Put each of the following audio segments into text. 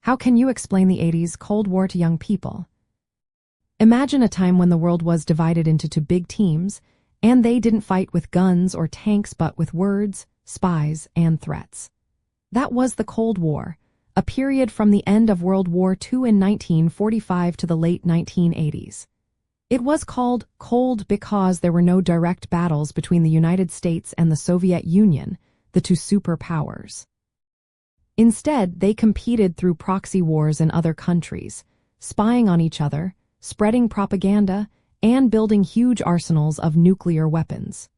How can you explain the 80s Cold War to young people? Imagine a time when the world was divided into two big teams, and they didn't fight with guns or tanks but with words, spies, and threats. That was the Cold War, a period from the end of World War II in 1945 to the late 1980s. It was called cold because there were no direct battles between the United States and the Soviet Union, the two superpowers. Instead, they competed through proxy wars in other countries, spying on each other, spreading propaganda, and building huge arsenals of nuclear weapons.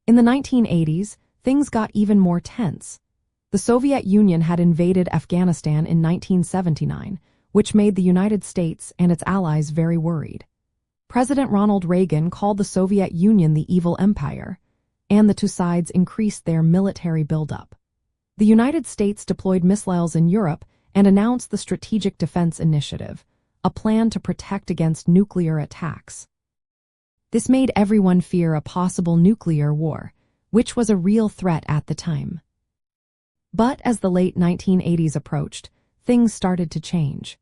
In the 1980s, things got even more tense. The Soviet Union had invaded Afghanistan in 1979, which made the United States and its allies very worried. President Ronald Reagan called the Soviet Union the evil empire, and the two sides increased their military buildup. The United States deployed missiles in Europe and announced the Strategic Defense Initiative, a plan to protect against nuclear attacks. This made everyone fear a possible nuclear war, which was a real threat at the time. But as the late 1980s approached, things started to change.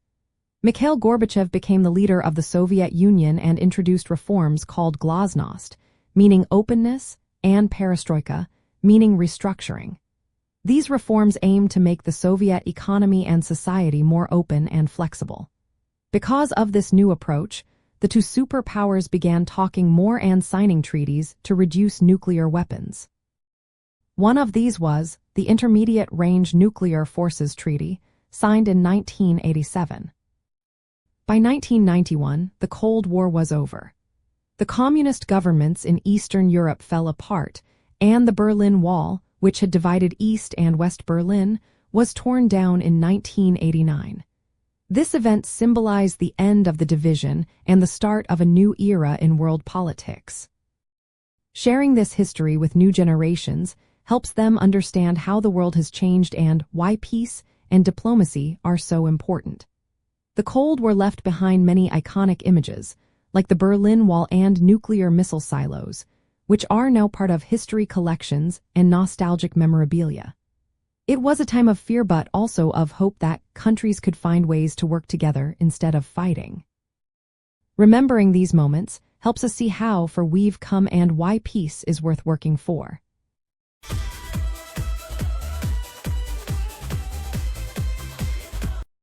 Mikhail Gorbachev became the leader of the Soviet Union and introduced reforms called glasnost, meaning openness, and perestroika, meaning restructuring. These reforms aimed to make the Soviet economy and society more open and flexible. Because of this new approach, the two superpowers began talking more and signing treaties to reduce nuclear weapons. One of these was the Intermediate Range Nuclear Forces Treaty, signed in 1987. By 1991, the Cold War was over. The communist governments in Eastern Europe fell apart, and the Berlin Wall, which had divided East and West Berlin, was torn down in 1989. This event symbolized the end of the division and the start of a new era in world politics. Sharing this history with new generations helps them understand how the world has changed and why peace and diplomacy are so important. The Cold War left behind many iconic images, like the Berlin Wall and nuclear missile silos, which are now part of history collections and nostalgic memorabilia. It was a time of fear but also of hope that countries could find ways to work together instead of fighting. Remembering these moments helps us see how far we've come and why peace is worth working for.